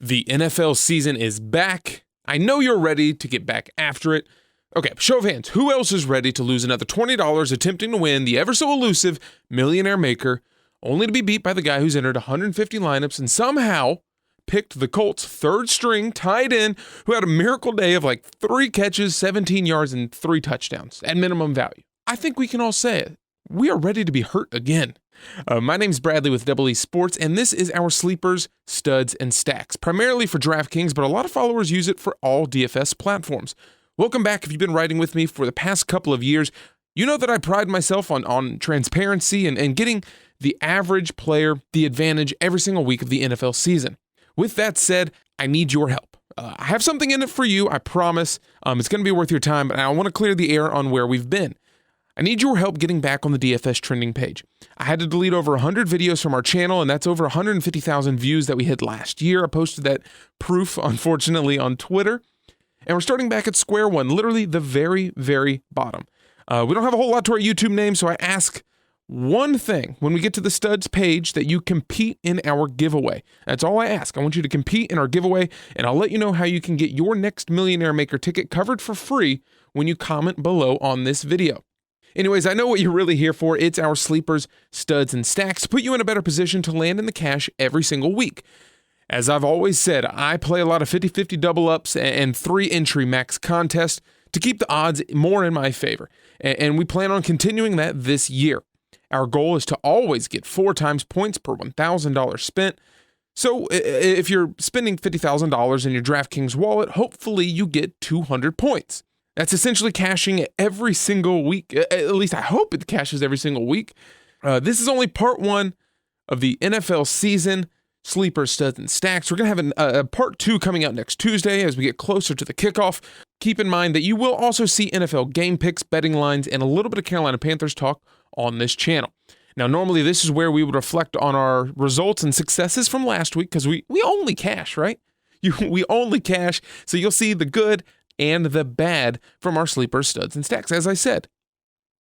The NFL season is back. I know you're ready to get back after it. Okay, show of hands. Who else is ready to lose another $20 attempting to win the ever so elusive Millionaire Maker, only to be beat by the guy who's entered 150 lineups and somehow picked the Colts' third string tight end who had a miracle day of like 3 catches, 17 yards, and 3 touchdowns at minimum value? I think we can all say it. We are ready to be hurt again. My name's Bradley with DoublySports, and this is our sleepers, studs, and stacks, primarily for Draftkings, but a lot of followers use it for all DFS platforms. Welcome back. If you've been riding with me for the past couple of years, you know that I pride myself on transparency and getting the average player the advantage every single week of the NFL season. With that said, I need your help. I have something in it for you, I promise. It's going to be worth your time, but I want to clear the air on where we've been. I need your help getting back on the DFS trending page. I had to delete over 100 videos from our channel, and that's over 150,000 views that we hit last year. I posted that proof, unfortunately, on Twitter. And we're starting back at square one, literally the very, very bottom. We don't have a whole lot to our YouTube name, so I ask one thing when we get to the studs page, that you compete in our giveaway. That's all I ask. I want you to compete in our giveaway, and I'll let you know how you can get your next Millionaire Maker ticket covered for free when you comment below on this video. Anyways, I know what you're really here for. It's our sleepers, studs, and stacks to put you in a better position to land in the cash every single week. As I've always said, I play a lot of 50-50 double-ups and 3 entry max contests to keep the odds more in my favor. And we plan on continuing that this year. Our goal is to always get 4 times points per $1,000 spent. So if you're spending $50,000 in your Draftkings wallet, hopefully you get 200 points. That's essentially cashing every single week. At least I hope it cashes every single week. This is only part 1 of the NFL season, sleeper, studs, and stacks. We're going to have a part 2 coming out next Tuesday as we get closer to the kickoff. Keep in mind that you will also see NFL game picks, betting lines, and a little bit of Carolina Panthers talk on this channel. Now, normally this is where we would reflect on our results and successes from last week because we only cash, right? We only cash, so you'll see the good and the bad from our sleepers, studs, and stacks. As I said,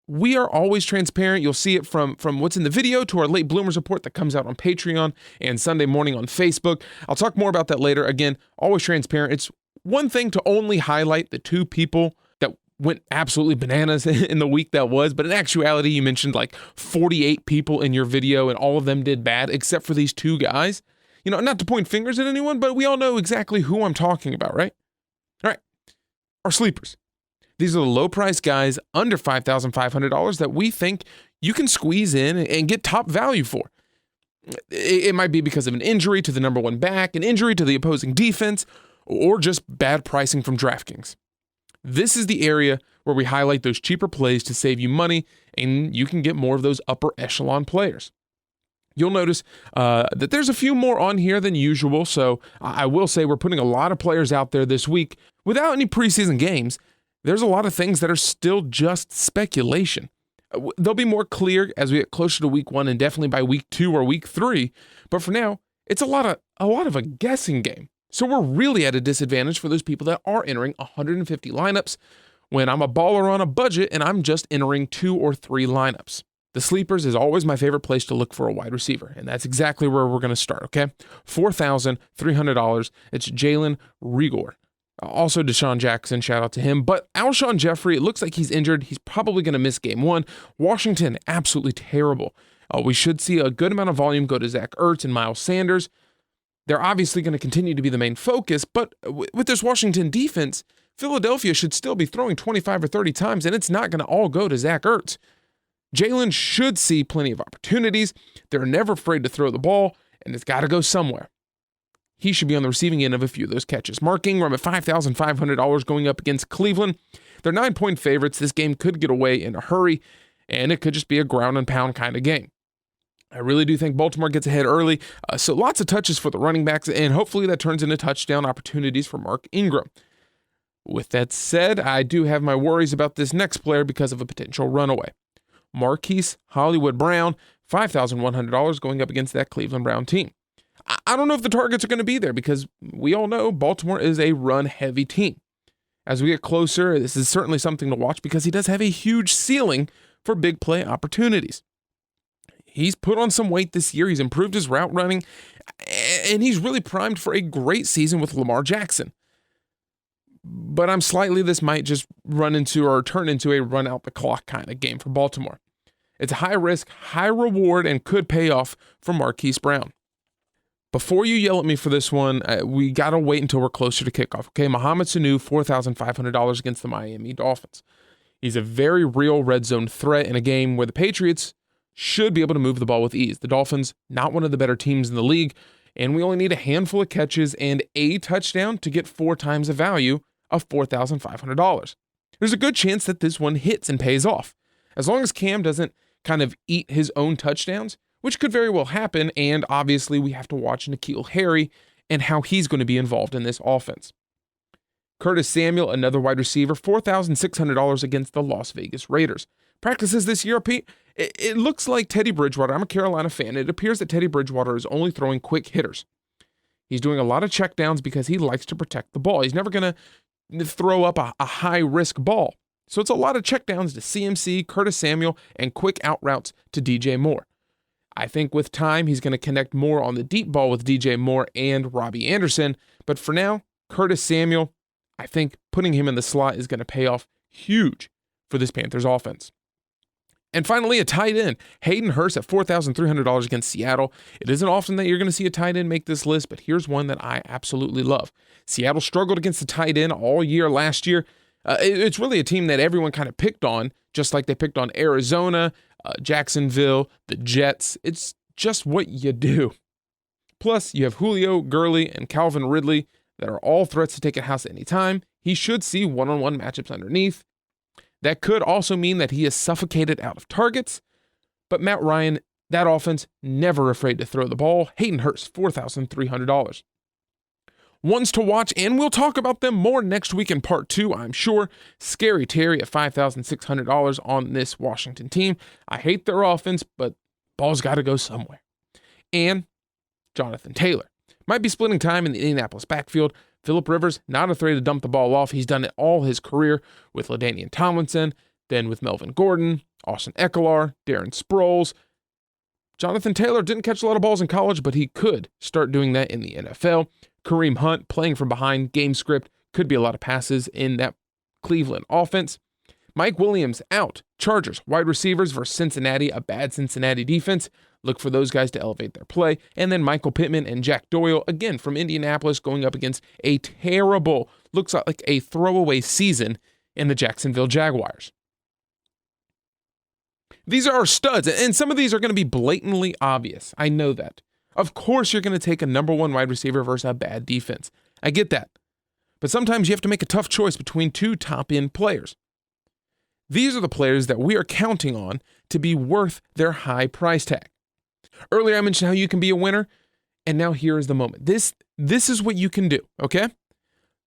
we are always transparent. You'll see it from what's in the video to our late bloomers report that comes out on Patreon and Sunday morning on Facebook. I'll talk more about that later. Again, always transparent. It's one thing to only highlight the 2 people that went absolutely bananas in the week that was, but in actuality, you mentioned like 48 people in your video and all of them did bad except for these 2 guys. You know, not to point fingers at anyone, but we all know exactly who I'm talking about, right? All right. Our sleepers. These are the low-priced guys under $5,500 that we think you can squeeze in and get top value for. It might be because of an injury to the number 1 back, an injury to the opposing defense, or just bad pricing from Draftkings. This is the area where we highlight those cheaper plays to save you money, and you can get more of those upper echelon players. You'll notice that there's a few more on here than usual, so I will say we're putting a lot of players out there this week without any preseason games. There's a lot of things that are still just speculation. They'll be more clear as we get closer to week 1 and definitely by week 2 or week 3, but for now, it's a lot of a guessing game. So we're really at a disadvantage for those people that are entering 150 lineups when I'm a baller on a budget and I'm just entering 2 or 3 lineups. The sleepers is always my favorite place to look for a wide receiver, and that's exactly where we're going to start, okay? $4,300. It's Jalon Reagor. Also Deshaun Jackson, shout out to him. But Alshon Jeffrey, it looks like he's injured. He's probably going to miss game 1. Washington, absolutely terrible. We should see a good amount of volume go to Zach Ertz and Miles Sanders. They're obviously going to continue to be the main focus, but with this Washington defense, Philadelphia should still be throwing 25 or 30 times, and it's not going to all go to Zach Ertz. Jalen should see plenty of opportunities. They're never afraid to throw the ball, and it's got to go somewhere. He should be on the receiving end of a few of those catches. Mark Ingram at $5,500 going up against Cleveland. They're 9-point favorites. This game could get away in a hurry, and it could just be a ground and pound kind of game. I really do think Baltimore gets ahead early, so lots of touches for the running backs, and hopefully that turns into touchdown opportunities for Mark Ingram. With that said, I do have my worries about this next player because of a potential runaway. Marquise Hollywood Brown, $5,100 going up against that Cleveland Brown team. I don't know if the targets are going to be there because we all know Baltimore is a run-heavy team. As we get closer, this is certainly something to watch because he does have a huge ceiling for big play opportunities. he's put on some weight this year. He's improved his route running, and he's really primed for a great season with Lamar Jackson. But this might just turn into a run out the clock kind of game for Baltimore. It's a high risk, high reward, and could pay off for Marquise Brown. Before you yell at me for this one, we got to wait until we're closer to kickoff. Okay, Mohamed Sanu, $4,500 against the Miami Dolphins. He's a very real red zone threat in a game where the Patriots should be able to move the ball with ease. The Dolphins, not one of the better teams in the league, and we only need a handful of catches and a touchdown to get 4 times the value of $4,500. There's a good chance that this one hits and pays off. As long as Cam doesn't kind of eat his own touchdowns, which could very well happen, and obviously we have to watch N'Keal Harry and how he's going to be involved in this offense. Curtis Samuel, another wide receiver, $4,600 against the Las Vegas Raiders. Practices this year, Pete, it looks like Teddy Bridgewater. I'm a Carolina fan. It appears that Teddy Bridgewater is only throwing quick hitters. He's doing a lot of checkdowns because he likes to protect the ball. He's never going to throw up a high-risk ball. So it's a lot of checkdowns to CMC, Curtis Samuel, and quick out routes to DJ Moore. I think with time, he's going to connect more on the deep ball with DJ Moore and Robbie Anderson. But for now, Curtis Samuel, I think putting him in the slot is going to pay off huge for this Panthers offense. And finally, a tight end, Hayden Hurst at $4,300 against Seattle. It isn't often that you're going to see a tight end make this list, but here's one that I absolutely love. Seattle struggled against the tight end all year last year. It's really a team that everyone kind of picked on, just like they picked on Arizona, Jacksonville, the Jets. It's just what you do. Plus, you have Julio, Gurley, and Calvin Ridley that are all threats to take a house at any time. He should see one-on-one matchups underneath. That could also mean that he is suffocated out of targets. But Matt Ryan, that offense, never afraid to throw the ball. Hayden Hurst, $4,300. Ones to watch, and we'll talk about them more next week in part 2, I'm sure. Scary Terry at $5,600 on this Washington team. I hate their offense, but ball's got to go somewhere. And Jonathan Taylor. Might be splitting time in the Indianapolis backfield. Phillip Rivers, not afraid to dump the ball off. He's done it all his career with LaDainian Tomlinson, then with Melvin Gordon, Austin Ekeler, Darren Sproles. Jonathan Taylor didn't catch a lot of balls in college, but he could start doing that in the NFL. Kareem Hunt, playing from behind, game script, could be a lot of passes in that Cleveland offense. Mike Williams out. Chargers, wide receivers versus Cincinnati, a bad Cincinnati defense. Look for those guys to elevate their play. And then Michael Pittman and Jack Doyle, again from Indianapolis, going up against a terrible, looks like a throwaway season in the Jacksonville Jaguars. These are our studs, and some of these are going to be blatantly obvious. I know that. Of course, you're going to take a number 1 wide receiver versus a bad defense. I get that. But sometimes you have to make a tough choice between 2 top-end players. These are the players that we are counting on to be worth their high price tag. Earlier, I mentioned how you can be a winner, and now here is the moment. This is what you can do, okay?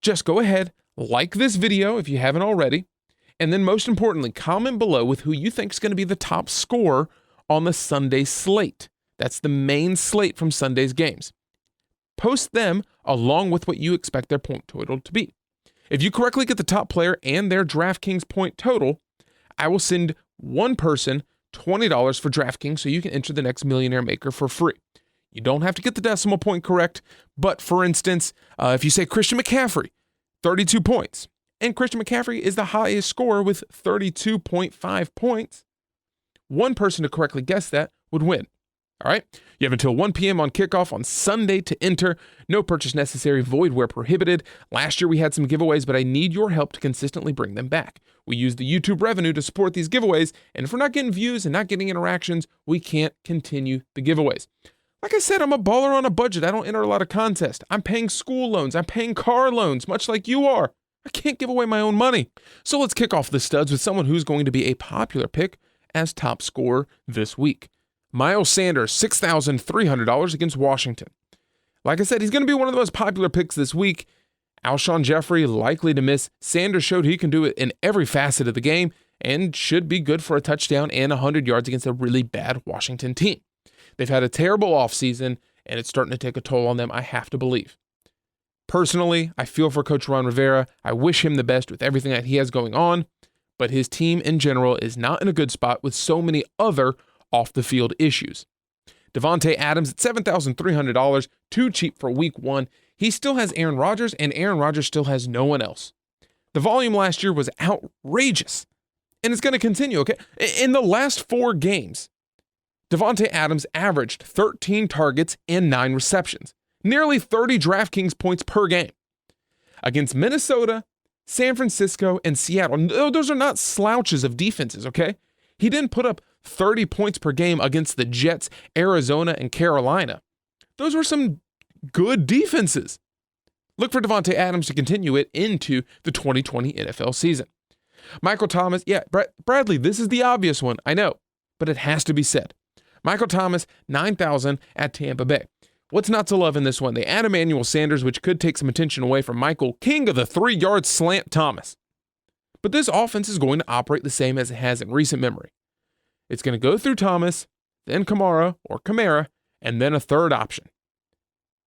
Just go ahead, like this video if you haven't already, and then most importantly, comment below with who you think is going to be the top scorer on the Sunday slate. That's the main slate from Sunday's games. Post them along with what you expect their point total to be. If you correctly get the top player and their DraftKings point total, I will send one person $20 for DraftKings so you can enter the next Millionaire Maker for free. You don't have to get the decimal point correct, but for instance, if you say Christian McCaffrey, 32 points, and Christian McCaffrey is the highest scorer with 32.5 points, one person to correctly guess that would win. All right? You have until 1 p.m. on kickoff on Sunday to enter. No purchase necessary, void where prohibited. Last year we had some giveaways, but I need your help to consistently bring them back. We use the YouTube revenue to support these giveaways, and if we're not getting views and not getting interactions, we can't continue the giveaways. Like I said, I'm a baller on a budget. I don't enter a lot of contests. I'm paying school loans. I'm paying car loans, much like you are. I can't give away my own money. So let's kick off the studs with someone who's going to be a popular pick as top scorer this week. Miles Sanders, $6,300 against Washington. Like I said, he's going to be one of the most popular picks this week. Alshon Jeffrey likely to miss. Sanders showed he can do it in every facet of the game and should be good for a touchdown and 100 yards against a really bad Washington team. They've had a terrible offseason, and it's starting to take a toll on them, I have to believe. Personally, I feel for Coach Ron Rivera. I wish him the best with everything that he has going on, but his team in general is not in a good spot with so many other off-the-field issues. Davante Adams at $7,300, too cheap for week 1. He still has Aaron Rodgers, and Aaron Rodgers still has no one else. The volume last year was outrageous, and it's going to continue, okay? In the last 4 games, Davante Adams averaged 13 targets and 9 receptions, nearly 30 Draftkings points per game. Against Minnesota, San Francisco, and Seattle, no, those are not slouches of defenses, okay? He didn't put up 30 points per game against the Jets, Arizona, and Carolina. Those were some good defenses. Look for Davante Adams to continue it into the 2020 NFL season. Michael Thomas, Bradley, this is the obvious one, I know, but it has to be said. Michael Thomas, $9,000 at Tampa Bay. What's not to love in this one? They add Emmanuel Sanders, which could take some attention away from Michael, king of the 3-yard slant Thomas. But this offense is going to operate the same as it has in recent memory. It's going to go through Thomas, then Kamara or Kamara, and then a third option.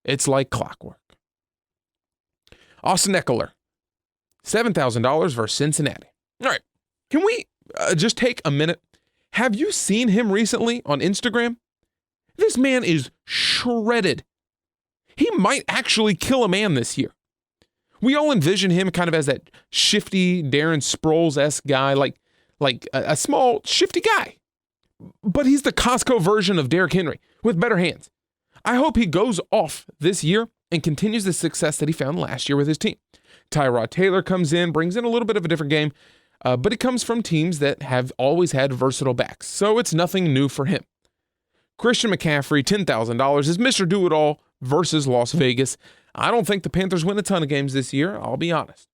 It's like clockwork. Austin Eckler, $7,000 versus Cincinnati. All right, can we just take a minute? Have you seen him recently on Instagram? This man is shredded. He might actually kill a man this year. We all envision him kind of as that shifty Darren Sproles-esque guy, like a small, shifty guy. But he's the Costco version of Derrick Henry with better hands. I hope he goes off this year and continues the success that he found last year with his team. Tyrod Taylor comes in, brings in a little bit of a different game, but it comes from teams that have always had versatile backs, so it's nothing new for him. Christian McCaffrey, $10,000, is Mr. Do-It-All versus Las Vegas. I don't think the Panthers win a ton of games this year, I'll be honest.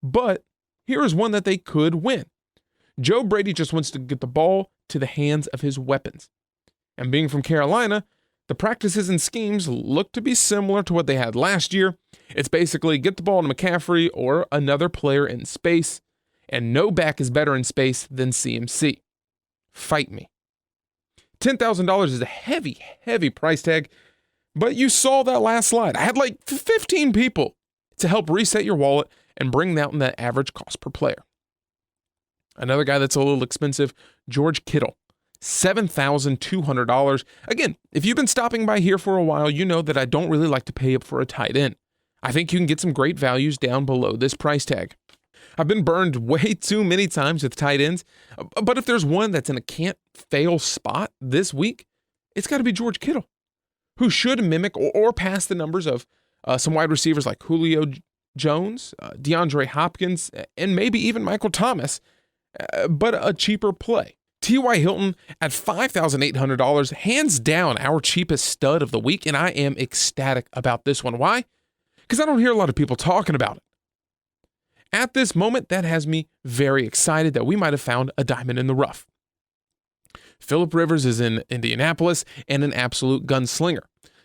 But here is one that they could win. Joe Brady just wants to get the ball to the hands of his weapons. And being from Carolina, the practices and schemes look to be similar to what they had last year. It's basically get the ball to McCaffrey or another player in space, and no back is better in space than CMC. Fight me. $10,000 is a heavy, heavy price tag, but you saw that last slide. I had like 15 people to help reset your wallet and bring down that average cost per player. Another guy that's a little expensive, George Kittle, $7,200. Again, if you've been stopping by here for a while, you know that I don't really like to pay up for a tight end. I think you can get some great values down below this price tag. I've been burned way too many times with tight ends, but if there's one that's in a can't-fail spot this week, it's got to be George Kittle, who should mimic or pass the numbers of some wide receivers like Julio Jones, DeAndre Hopkins, and maybe even Michael Thomas, but a cheaper play. T.Y. Hilton at $5,800, hands down our cheapest stud of the week, and I am ecstatic about this one. Why? Because I don't hear a lot of people talking about it. At this moment, that has me very excited that we might have found a diamond in the rough. Phillip Rivers is in Indianapolis and an absolute gunslinger.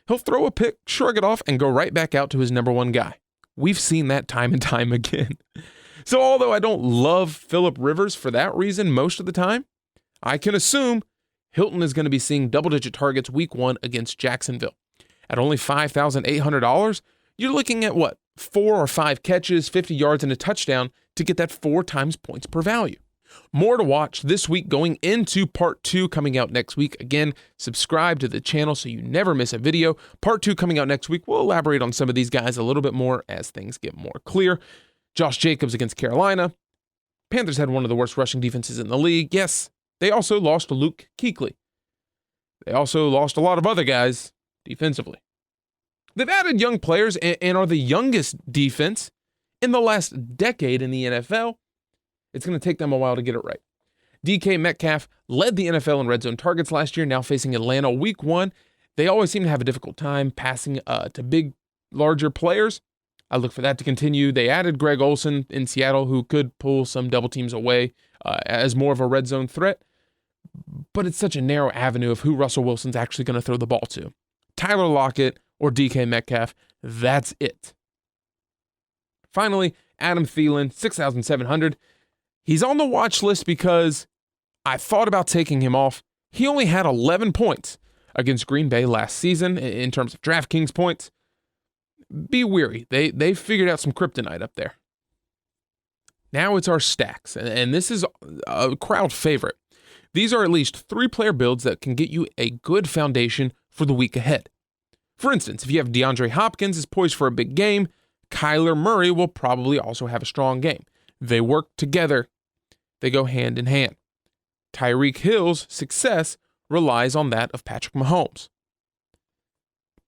He'll throw a pick, shrug it off, and go right back out to his number one guy. We've seen that time and time again. So although I don't love Phillip Rivers for that reason most of the time, I can assume Hilton is going to be seeing double-digit targets week 1 against Jacksonville. At only $5,800, you're looking at what? 4 or 5 catches, 50 yards, and a touchdown to get that 4 times points per value. More to watch this week going into part 2 coming out next week. Again, subscribe to the channel so you never miss a video. Part 2 coming out next week. We'll elaborate on some of these guys a little bit more as things get more clear. Josh Jacobs against Carolina. Panthers had one of the worst rushing defenses in the league. Yes, they also lost to Luke Kuechly. They also lost a lot of other guys defensively. They've added young players and are the youngest defense in the last decade in the NFL. It's going to take them a while to get it right. DK Metcalf led the NFL in red zone targets last year, now facing Atlanta week 1. They always seem to have a difficult time passing to big, larger players. I look for that to continue. They added Greg Olsen in Seattle, who could pull some double teams away as more of a red zone threat. But it's such a narrow avenue of who Russell Wilson's actually going to throw the ball to. Tyler Lockett or DK Metcalf, that's it. Finally, Adam Thielen, $6,700. He's on the watch list because I thought about taking him off. He only had 11 points against Green Bay last season in terms of Draftkings points. Be weary. They figured out some kryptonite up there. Now it's our stacks, and this is a crowd favorite. These are at least 3-player builds that can get you a good foundation for the week ahead. For instance, if you have DeAndre Hopkins is poised for a big game, Kyler Murray will probably also have a strong game. They work together. They go hand in hand. Tyreek Hill's success relies on that of Patrick Mahomes.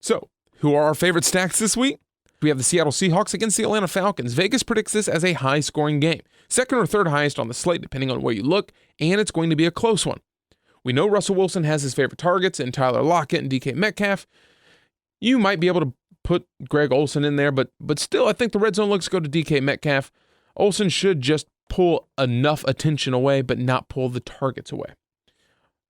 So, who are our favorite stacks this week? We have the Seattle Seahawks against the Atlanta Falcons. Vegas predicts this as a high-scoring game. Second or third highest on the slate, depending on where you look, and it's going to be a close one. We know Russell Wilson has his favorite targets in Tyler Lockett and DK Metcalf. You might be able to put Greg Olsen in there, but still, I think the red zone looks go to DK Metcalf. Olsen should just pull enough attention away, but not pull the targets away.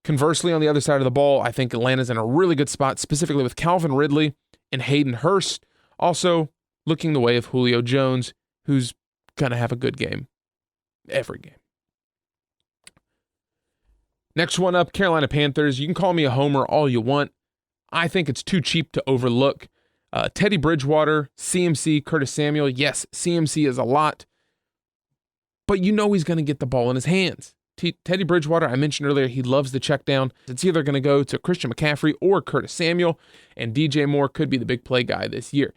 Conversely, on the other side of the ball, I think Atlanta's in a really good spot, specifically with Calvin Ridley and Hayden Hurst, also looking the way of Julio Jones, who's going to have a good game every game. Next one up, Carolina Panthers. You can call me a homer all you want. I think it's too cheap to overlook. Teddy Bridgewater, CMC, Curtis Samuel. Yes, CMC is a lot, but you know he's going to get the ball in his hands. Teddy Bridgewater, I mentioned earlier, he loves the check down. It's either going to go to Christian McCaffrey or Curtis Samuel, and DJ Moore could be the big play guy this year.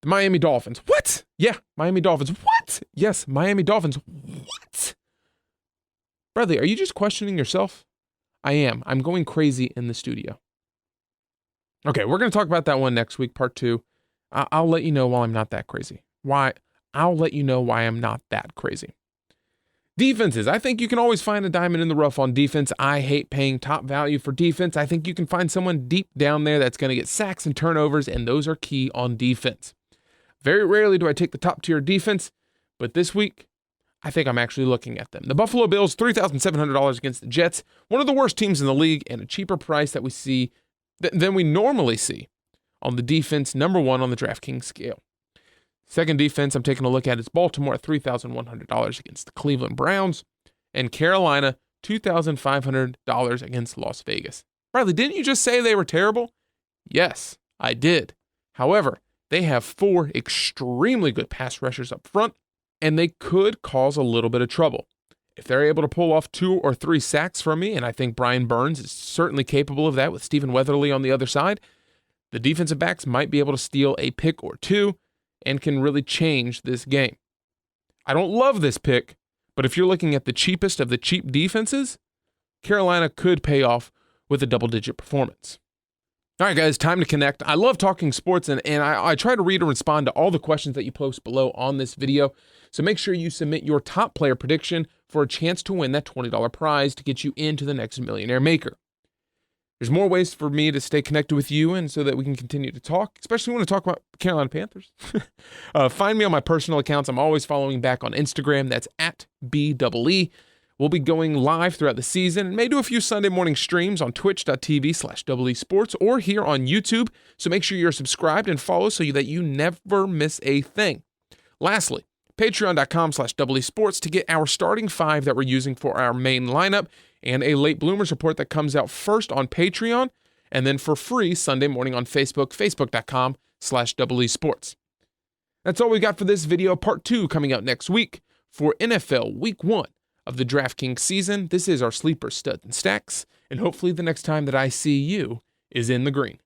The Miami Dolphins. What? Yeah, Miami Dolphins. What? Yes, Miami Dolphins. What? Bradley, are you just questioning yourself? I am. I'm going crazy in the studio. Okay, we're going to talk about that one next week, part 2. I'll let you know why I'm not that crazy. I'll let you know why I'm not that crazy. Defenses. I think you can always find a diamond in the rough on defense. I hate paying top value for defense. I think you can find someone deep down there that's going to get sacks and turnovers, and those are key on defense. Very rarely do I take the top tier defense, but this week, I think I'm actually looking at them. The Buffalo Bills, $3,700 against the Jets, one of the worst teams in the league, and a cheaper price that we see than we normally see on the defense, number 1 on the Draftkings scale. Second defense I'm taking a look at is Baltimore at $3,100 against the Cleveland Browns, and Carolina, $2,500 against Las Vegas. Bradley, didn't you just say they were terrible? Yes, I did. However, they have 4 extremely good pass rushers up front, and they could cause a little bit of trouble. If they're able to pull off 2 or 3 sacks from me, and I think Brian Burns is certainly capable of that with Stephen Weatherly on the other side, the defensive backs might be able to steal a pick or 2 and can really change this game. I don't love this pick, but if you're looking at the cheapest of the cheap defenses, Carolina could pay off with a double-digit performance. All right, guys, time to connect. I love talking sports, and I try to read and respond to all the questions that you post below on this video. So make sure you submit your top player prediction for a chance to win that $20 prize to get you into the next Millionaire Maker. There's more ways for me to stay connected with you and so that we can continue to talk, especially when we talk about Carolina Panthers. Find me on my personal accounts. I'm always following back on Instagram. That's at @BEE. We'll be going live throughout the season and may do a few Sunday morning streams on twitch.tv/DoublySports or here on YouTube. So make sure you're subscribed and follow so that you never miss a thing. Lastly, patreon.com/DoublySports to get our starting 5 that we're using for our main lineup and a late bloomers report that comes out first on Patreon and then for free Sunday morning on Facebook, facebook.com/DoublySports. That's all we got for this video. Part 2 coming out next week for NFL Week 1 of the DraftKings season. This is our sleeper studs and stacks, and hopefully the next time that I see you is in the green.